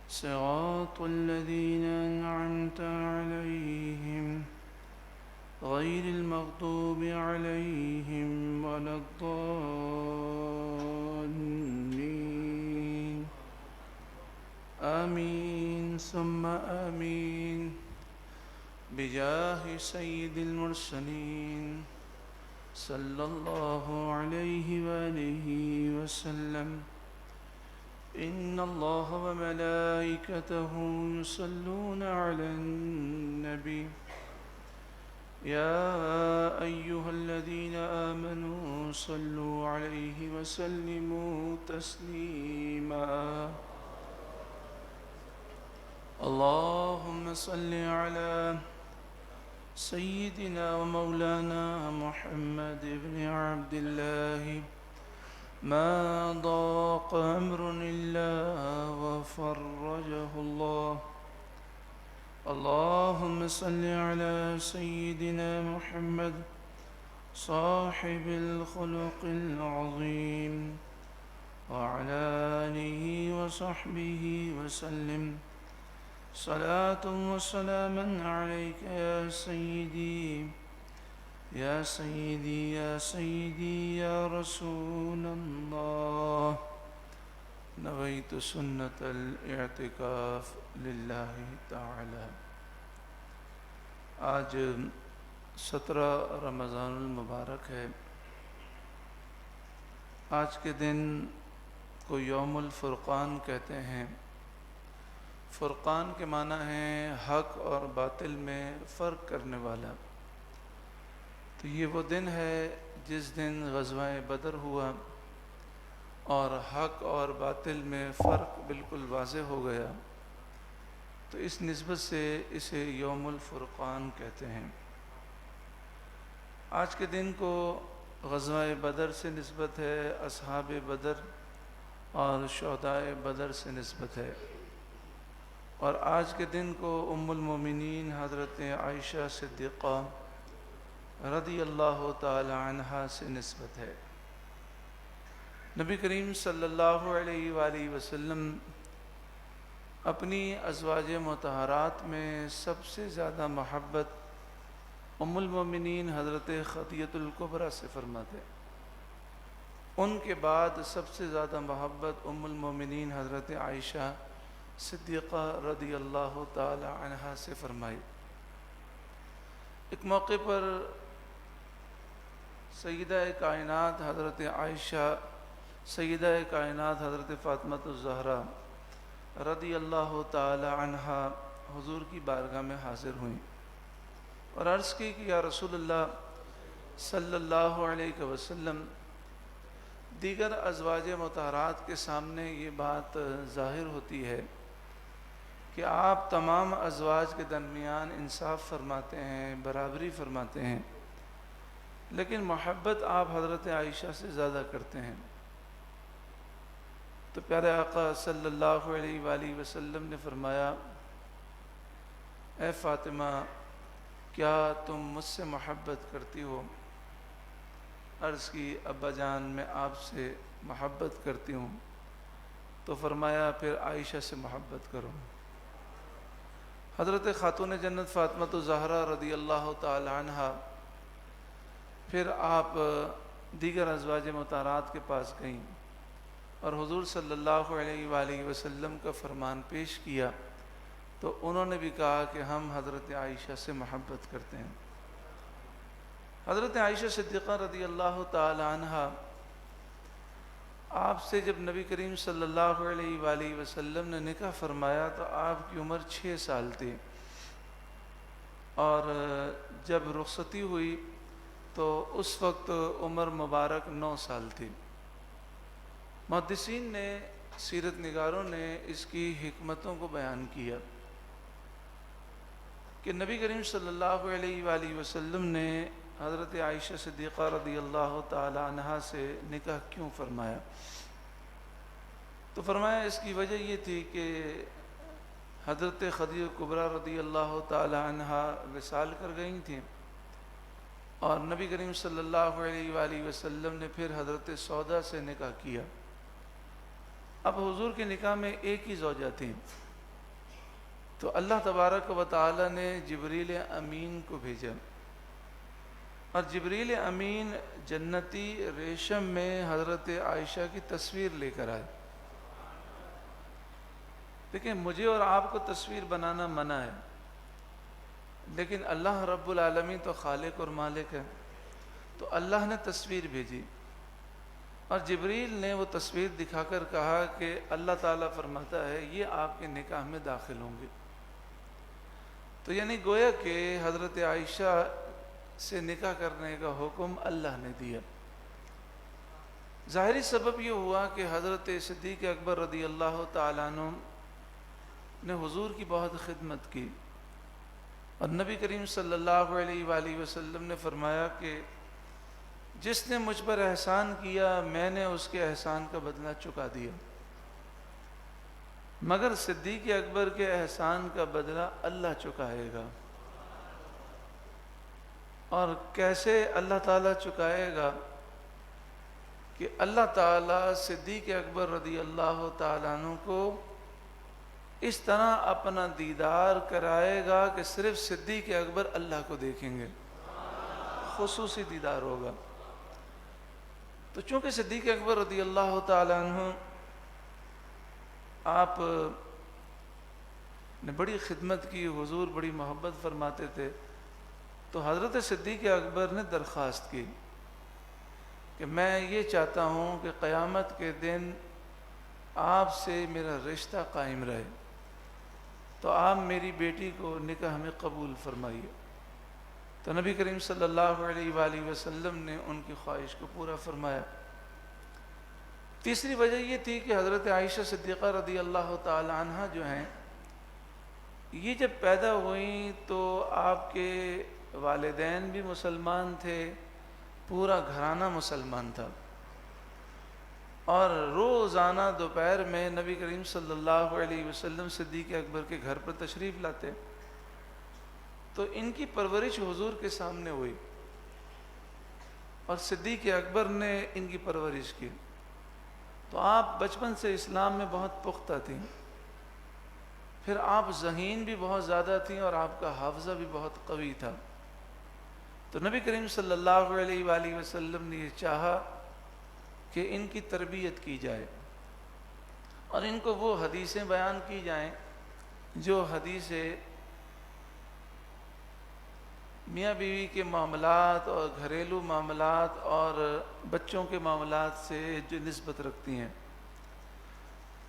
صراط الذين أنعمت عليهم غير المغضوب عليهم ولا الضالين آمين ثم آمين بجاه سيد المرسلين صلى الله عليه وآله وسلم إن الله وملائكته يصلون على النبي يا أيها الذين آمنوا صلوا عليه وسلموا تسليما اللهم صل على سيدنا ومولانا محمد بن عبد الله ما ضاق أمر إلا وفرجه الله اللهم صل على سيدنا محمد صاحب الخلق العظيم وعلى آله وصحبه وسلم صلاة وسلاما عليك يا سيدي يا سيدي يا سيدي يا رسول الله نويت سنة الاعتكاف لله تعالى۔ آج 17 رمضان المبارک ہے۔ آج کے دن کو یوم الفرقان کہتے ہیں۔ فرقان کے معنی ہے حق اور باطل میں فرق کرنے والا۔ تو یہ وہ دن ہے جس دن غزوہ بدر ہوا اور حق اور باطل میں فرق بالکل واضح ہو گیا، تو اس نسبت سے اسے یوم الفرقان کہتے ہیں۔ آج کے دن کو غزوہ بدر سے نسبت ہے، اصحاب بدر اور شہداء بدر سے نسبت ہے، اور آج کے دن کو ام المومنین حضرت عائشہ صدیقہ رضی اللہ تعالی عنہا سے نسبت ہے۔ نبی کریم صلی اللہ علیہ وآلہ وسلم اپنی ازواج مطہرات میں سب سے زیادہ محبت ام المومنین حضرت خدیجہ الکبریٰ سے فرماتے ہیں۔ ان کے بعد سب سے زیادہ محبت ام المومنین حضرت عائشہ صدیقہ رضی اللہ تعالی عنہا سے فرمائی۔ ایک موقع پر سیدہ کائنات حضرت عائشہ، سیدہ کائنات حضرت فاطمہ الزہرا رضی اللہ تعالی عنہا حضور کی بارگاہ میں حاضر ہوئیں اور عرض کی کہ یا رسول اللہ صلی اللہ علیہ وسلم، دیگر ازواج مطہرات کے سامنے یہ بات ظاہر ہوتی ہے کہ آپ تمام ازواج کے درمیان انصاف فرماتے ہیں، برابری فرماتے ہیں، لیکن محبت آپ حضرت عائشہ سے زیادہ کرتے ہیں۔ تو پیارے آقا صلی اللہ علیہ وآلہ وسلم نے فرمایا، اے فاطمہ، کیا تم مجھ سے محبت کرتی ہو؟ عرض کی، ابا جان میں آپ سے محبت کرتی ہوں۔ تو فرمایا پھر عائشہ سے محبت کرو۔ حضرت خاتون جنت فاطمہ الزہرا رضی اللہ تعالی عنہا پھر آپ دیگر ازواج مطہرات کے پاس گئیں اور حضور صلی اللہ علیہ وآلہ وسلم کا فرمان پیش کیا، تو انہوں نے بھی کہا کہ ہم حضرت عائشہ سے محبت کرتے ہیں۔ حضرت عائشہ صدیقہ رضی اللہ تعالی عنہا آپ سے جب نبی کریم صلی اللہ علیہ وآلہ وسلم نے نکاح فرمایا تو آپ کی عمر 6 سال تھی، اور جب رخصتی ہوئی تو اس وقت عمر مبارک 9 سال تھی۔ محدثین نے، سیرت نگاروں نے اس کی حکمتوں کو بیان کیا کہ نبی کریم صلی اللہ علیہ وآلہ وسلم نے حضرت عائشہ صدیقہ رضی اللہ تعالی عنہا سے نکاح کیوں فرمایا؟ تو فرمایا اس کی وجہ یہ تھی کہ حضرت خدیجہ کبریٰ رضی اللہ تعالی عنہا وصال کر گئی تھیں، اور نبی کریم صلی اللہ علیہ وآلہ وسلم نے پھر حضرت سودا سے نکاح کیا۔ اب حضور کے نکاح میں ایک ہی زوجہ تھیں، تو اللہ تبارک و تعالی نے جبریل امین کو بھیجا، اور جبریل امین جنتی ریشم میں حضرت عائشہ کی تصویر لے کر آئے۔ دیکھیں، مجھے اور آپ کو تصویر بنانا منع ہے، لیکن اللہ رب العالمین تو خالق اور مالک ہے، تو اللہ نے تصویر بھیجی، اور جبریل نے وہ تصویر دکھا کر کہا کہ اللہ تعالیٰ فرماتا ہے یہ آپ کے نکاح میں داخل ہوں گے۔ تو یعنی گویا کہ حضرت عائشہ سے نکاح کرنے کا حکم اللہ نے دیا۔ ظاہری سبب یہ ہوا کہ حضرت صدیق اکبر رضی اللہ تعالیٰ عنہ نے حضور کی بہت خدمت کی، اور نبی کریم صلی اللہ علیہ وآلہ وسلم نے فرمایا کہ جس نے مجھ پر احسان کیا میں نے اس کے احسان کا بدلہ چکا دیا، مگر صدیق اکبر کے احسان کا بدلہ اللہ چکائے گا۔ اور کیسے اللہ تعالیٰ چکائے گا؟ کہ اللہ تعالیٰ صدیق اکبر رضی اللہ تعالیٰ عنہ کو اس طرح اپنا دیدار کرائے گا کہ صرف صدیق اکبر اللہ کو دیکھیں گے، خصوصی دیدار ہوگا۔ تو چونکہ صدیق اکبر رضی اللہ تعالیٰ عنہ آپ نے بڑی خدمت کی، حضور بڑی محبت فرماتے تھے، تو حضرت صدیق اکبر نے درخواست کی کہ میں یہ چاہتا ہوں کہ قیامت کے دن آپ سے میرا رشتہ قائم رہے، تو آپ میری بیٹی کو نکاح میں قبول فرمائیے۔ تو نبی کریم صلی اللہ علیہ وآلہ وسلم نے ان کی خواہش کو پورا فرمایا۔ تیسری وجہ یہ تھی کہ حضرت عائشہ صدیقہ رضی اللہ تعالی عنہ جو ہیں، یہ جب پیدا ہوئیں تو آپ کے والدین بھی مسلمان تھے، پورا گھرانہ مسلمان تھا، اور روزانہ دوپہر میں نبی کریم صلی اللہ علیہ وسلم صدیق اکبر کے گھر پر تشریف لاتے، تو ان کی پرورش حضور کے سامنے ہوئی، اور صدیق اکبر نے ان کی پرورش کی۔ تو آپ بچپن سے اسلام میں بہت پختہ تھیں، پھر آپ ذہین بھی بہت زیادہ تھیں، اور آپ کا حافظہ بھی بہت قوی تھا۔ تو نبی کریم صلی اللہ علیہ وآلہ وسلم نے یہ چاہا کہ ان کی تربیت کی جائے، اور ان کو وہ حدیثیں بیان کی جائیں جو حدیثیں میاں بیوی کے معاملات اور گھریلو معاملات اور بچوں کے معاملات سے جو نسبت رکھتی ہیں۔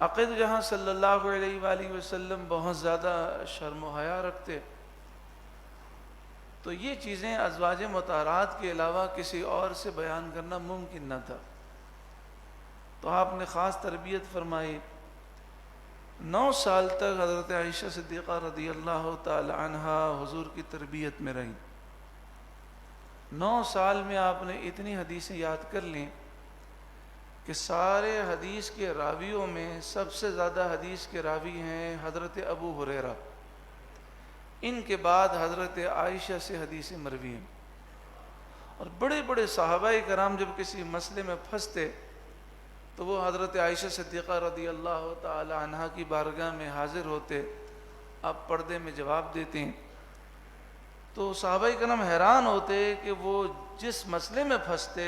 عقید جہاں صلی اللہ علیہ وآلہ وسلم بہت زیادہ شرم و حیا رکھتے، تو یہ چیزیں ازواج مطہرات کے علاوہ کسی اور سے بیان کرنا ممکن نہ تھا، تو آپ نے خاص تربیت فرمائی۔ 9 سال تک حضرت عائشہ صدیقہ رضی اللہ تعالی عنہا حضور کی تربیت میں رہیں۔ 9 سال میں آپ نے اتنی حدیثیں یاد کر لیں کہ سارے حدیث کے راویوں میں سب سے زیادہ حدیث کے راوی ہیں حضرت ابو ہریرہ، ان کے بعد حضرت عائشہ سے حدیث مروی ہیں۔ اور بڑے بڑے صحابہ کرام جب کسی مسئلے میں پھنستے تو وہ حضرت عائشہ صدیقہ رضی اللہ تعالی عنہا کی بارگاہ میں حاضر ہوتے، آپ پردے میں جواب دیتے ہیں، تو صحابہ کرام حیران ہوتے کہ وہ جس مسئلے میں پھنستے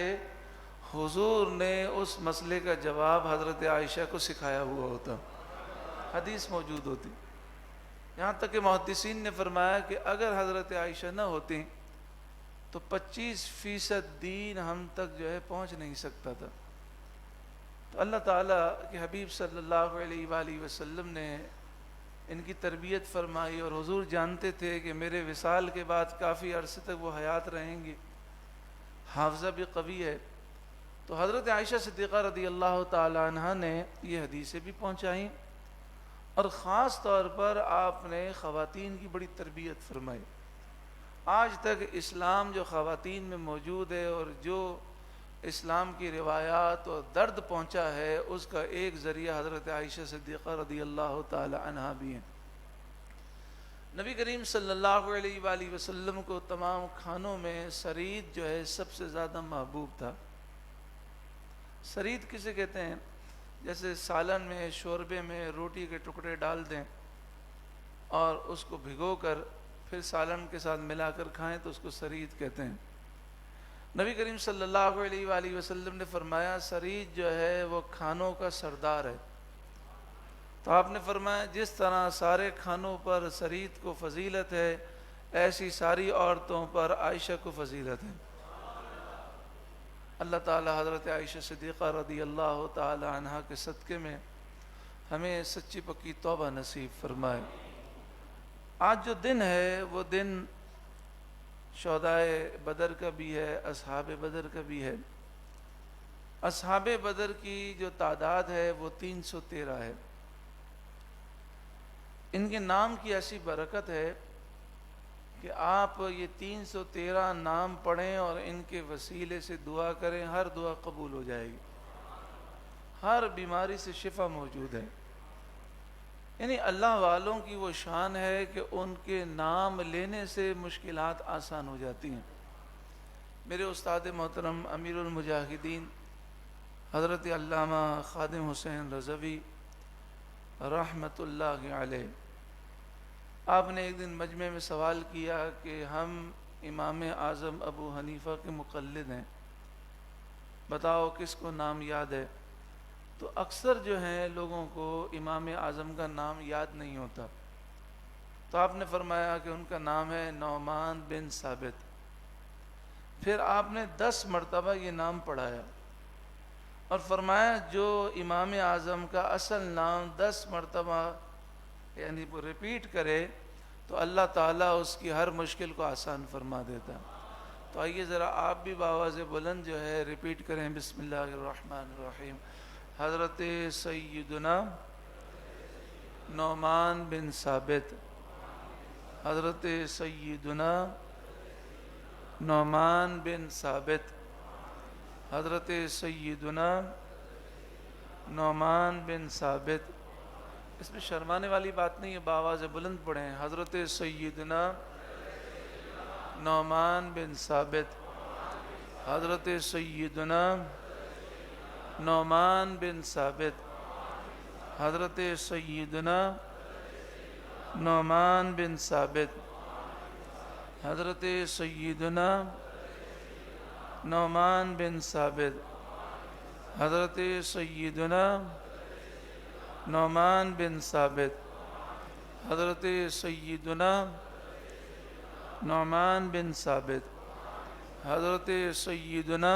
حضور نے اس مسئلے کا جواب حضرت عائشہ کو سکھایا ہوا ہوتا، حدیث موجود ہوتی۔ یہاں تک کہ محدثین نے فرمایا کہ اگر حضرت عائشہ نہ ہوتی تو 25% دین ہم تک جو ہے پہنچ نہیں سکتا تھا۔ تو اللہ تعالیٰ کے حبیب صلی اللہ علیہ وآلہ وسلم نے ان کی تربیت فرمائی، اور حضور جانتے تھے کہ میرے وصال کے بعد کافی عرصے تک وہ حیات رہیں گی، حافظہ بھی قوی ہے، تو حضرت عائشہ صدیقہ رضی اللہ تعالی عنہ نے یہ حدیثیں بھی پہنچائیں، اور خاص طور پر آپ نے خواتین کی بڑی تربیت فرمائی۔ آج تک اسلام جو خواتین میں موجود ہے اور جو اسلام کی روایات اور درد پہنچا ہے، اس کا ایک ذریعہ حضرت عائشہ صدیقہ رضی اللہ تعالی عنہا بھی ہیں۔ نبی کریم صلی اللہ علیہ وآلہ وسلم کو تمام کھانوں میں سرید جو ہے سب سے زیادہ محبوب تھا۔ سرید کسے کہتے ہیں؟ جیسے سالن میں، شوربے میں روٹی کے ٹکڑے ڈال دیں اور اس کو بھگو کر پھر سالن کے ساتھ ملا کر کھائیں تو اس کو سرید کہتے ہیں۔ نبی کریم صلی اللہ علیہ وآلہ وسلم نے فرمایا سرید جو ہے وہ کھانوں کا سردار ہے۔ تو آپ نے فرمایا جس طرح سارے کھانوں پر سرید کو فضیلت ہے، ایسی ساری عورتوں پر عائشہ کو فضیلت ہے۔ اللہ تعالی حضرت عائشہ صدیقہ رضی اللہ تعالی عنہا کے صدقے میں ہمیں سچی پکی توبہ نصیب فرمائے۔ آج جو دن ہے وہ دن شہدائے بدر کا بھی ہے، اصحاب بدر کا بھی ہے۔ اصحاب بدر کی جو تعداد ہے وہ 313 ہے۔ ان کے نام کی ایسی برکت ہے کہ آپ یہ 313 نام پڑھیں اور ان کے وسیلے سے دعا کریں، ہر دعا قبول ہو جائے گی، ہر بیماری سے شفا موجود ہے۔ یعنی اللہ والوں کی وہ شان ہے کہ ان کے نام لینے سے مشکلات آسان ہو جاتی ہیں۔ میرے استاد محترم امیر المجاہدین حضرت علامہ خادم حسین رضوی رحمۃ اللہ علیہ، آپ نے ایک دن مجمع میں سوال کیا کہ ہم امام اعظم ابو حنیفہ کے مقلد ہیں، بتاؤ کس کو نام یاد ہے؟ تو اکثر جو ہیں لوگوں کو امام اعظم کا نام یاد نہیں ہوتا۔ تو آپ نے فرمایا کہ ان کا نام ہے نعمان بن ثابت۔ پھر آپ نے 10 مرتبہ یہ نام پڑھایا اور فرمایا جو امام اعظم کا اصل نام 10 مرتبہ یعنی وہ ریپیٹ کرے تو اللہ تعالیٰ اس کی ہر مشکل کو آسان فرما دیتا۔ تو آئیے ذرا آپ بھی بآواز بلند جو ہے ریپیٹ کریں، بسم اللہ الرحمن الرحیم۔ حضرت سیدنا نعمان بن ثابت، حضرت سیدنا نعمان بن ثابت، حضرت سیدنا نعمان بن ثابت۔ اس میں شرمانے والی بات نہیں ہے، بآواز بلند پڑھیں، حضرت سیدنا نعمان بن ثابت، حضرت سیدنا نعمان بن ثابت، حضرت سیدنا نعمان بن ثابت، حضرت سیدنا نعمان بن ثابت، حضرت سیدنا نعمان بن ثابت، حضرت سیدنا نعمان بن ثابت، حضرت سیدنا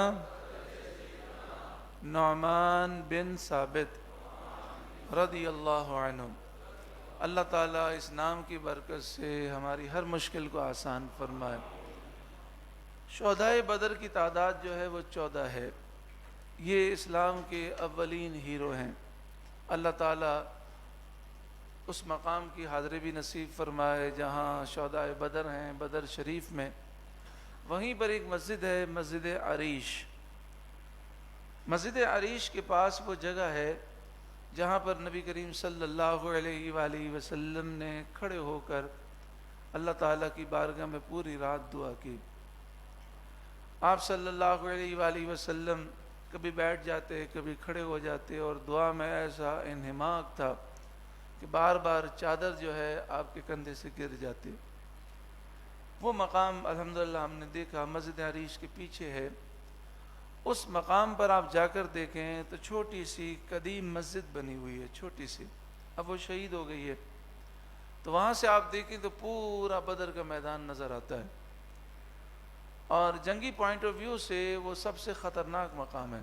نعمان بن ثابت رضی اللہ عنہ۔ اللہ تعالیٰ اس نام کی برکت سے ہماری ہر مشکل کو آسان فرمائے۔ شہدائے بدر کی تعداد جو ہے وہ 14 ہے۔ یہ اسلام کے اولین ہیرو ہیں۔ اللہ تعالیٰ اس مقام کی حاضری بھی نصیب فرمائے جہاں شہدائے بدر ہیں، بدر شریف میں۔ وہیں پر ایک مسجد ہے، مسجد عریش۔ مسجد عریش کے پاس وہ جگہ ہے جہاں پر نبی کریم صلی اللہ علیہ وآلہ وسلم نے کھڑے ہو کر اللہ تعالیٰ کی بارگاہ میں پوری رات دعا کی۔ آپ صلی اللہ علیہ وآلہ وسلم کبھی بیٹھ جاتے، کبھی کھڑے ہو جاتے، اور دعا میں ایسا انہماک تھا کہ بار بار چادر جو ہے آپ کے کندھے سے گر جاتی۔ وہ مقام الحمدللہ ہم نے دیکھا، مسجد عریش کے پیچھے ہے۔ اس مقام پر آپ جا کر دیکھیں تو چھوٹی سی قدیم مسجد بنی ہوئی ہے، چھوٹی سی، اب وہ شہید ہو گئی ہے۔ تو وہاں سے آپ دیکھیں تو پورا بدر کا میدان نظر آتا ہے، اور جنگی پوائنٹ آف ویو سے وہ سب سے خطرناک مقام ہے۔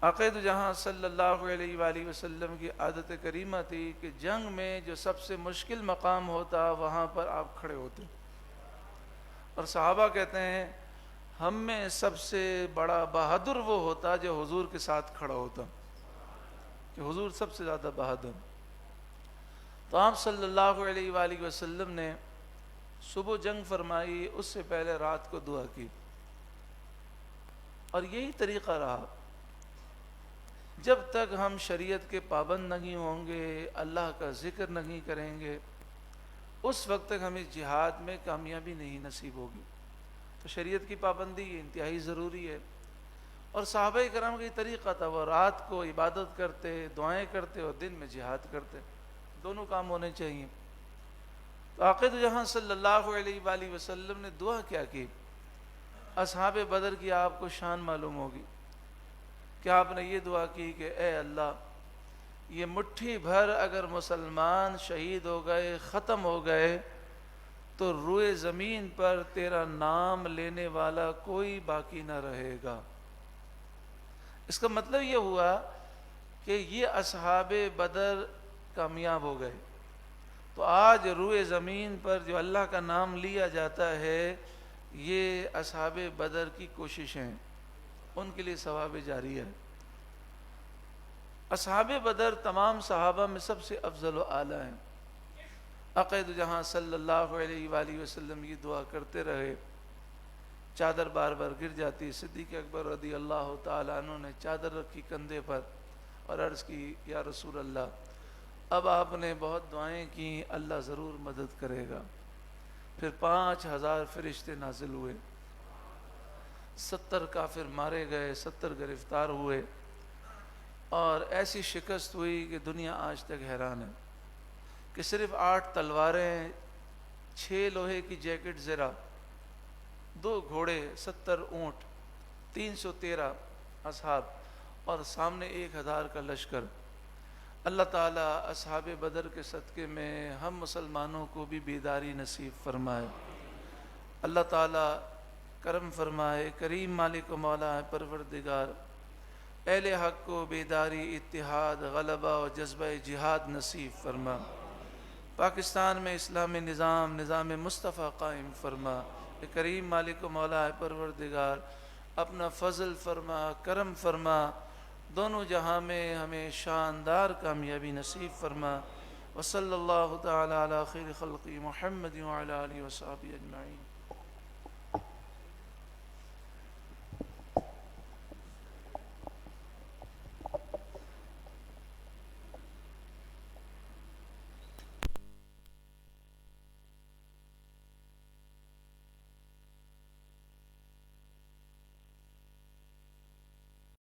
عقید جہاں صلی اللہ علیہ وآلہ وسلم کی عادت کریمہ تھی کہ جنگ میں جو سب سے مشکل مقام ہوتا وہاں پر آپ کھڑے ہوتے، اور صحابہ کہتے ہیں ہم میں سب سے بڑا بہادر وہ ہوتا جو حضور کے ساتھ کھڑا ہوتا، کہ حضور سب سے زیادہ بہادر۔ تو آپ صلی اللہ علیہ وآلہ وسلم نے صبح جنگ فرمائی، اس سے پہلے رات کو دعا کی، اور یہی طریقہ رہا۔ جب تک ہم شریعت کے پابند نہیں ہوں گے، اللہ کا ذکر نہیں کریں گے، اس وقت تک ہمیں جہاد میں کامیابی نہیں نصیب ہوگی۔ تو شریعت کی پابندی یہ انتہائی ضروری ہے۔ اور صحابہ کرام کا یہ طریقہ تھا، وہ رات کو عبادت کرتے، دعائیں کرتے، اور دن میں جہاد کرتے۔ دونوں کام ہونے چاہیے۔ تو آقا دو جہاں صلی اللہ علیہ وآلہ وسلم نے دعا کیا کی؟ اصحاب بدر کی آپ کو شان معلوم ہوگی کہ آپ نے یہ دعا کی کہ اے اللہ، یہ مٹھی بھر اگر مسلمان شہید ہو گئے، ختم ہو گئے، تو روئے زمین پر تیرا نام لینے والا کوئی باقی نہ رہے گا۔ اس کا مطلب یہ ہوا کہ یہ اصحاب بدر کامیاب ہو گئے، تو آج روئے زمین پر جو اللہ کا نام لیا جاتا ہے، یہ اصحاب بدر کی کوششیں، ان کے لیے ثواب جاری ہے۔ اصحاب بدر تمام صحابہ میں سب سے افضل و اعلیٰ ہیں۔ آقا دو جہاں صلی اللہ علیہ وآلہ وسلم یہ دعا کرتے رہے، چادر بار بار گر جاتی، صدیق اکبر رضی اللہ تعالیٰ عنہ نے چادر رکھی کندھے پر اور عرض کی یا رسول اللہ، اب آپ نے بہت دعائیں کی، اللہ ضرور مدد کرے گا۔ پھر 5000 فرشتے نازل ہوئے، 70 کافر مارے گئے، 70 گرفتار ہوئے، اور ایسی شکست ہوئی کہ دنیا آج تک حیران ہے کہ صرف 8 تلواریں، 6 لوہے کی جیکٹ زرہ، 2 گھوڑے، 70 اونٹ، 313 اصحاب اور سامنے 1000 کا لشکر۔ اللہ تعالیٰ اصحاب بدر کے صدقے میں ہم مسلمانوں کو بھی بیداری نصیب فرمائے۔ اللہ تعالیٰ کرم فرمائے، کریم مالک و مولا ہے پروردگار، اہل حق کو بیداری، اتحاد، غلبہ و جذبہ جہاد نصیب فرما۔ پاکستان میں اسلامی نظام مصطفیٰ قائم فرما۔ اے کریم مالک و مولا ہے پروردگار، اپنا فضل فرما، کرم فرما، دونوں جہاں میں ہمیں شاندار کامیابی نصیب فرما۔ وصلی اللہ تعالی علی خیر خلقی محمد وعلی آلہ وصحبہ اجمعین۔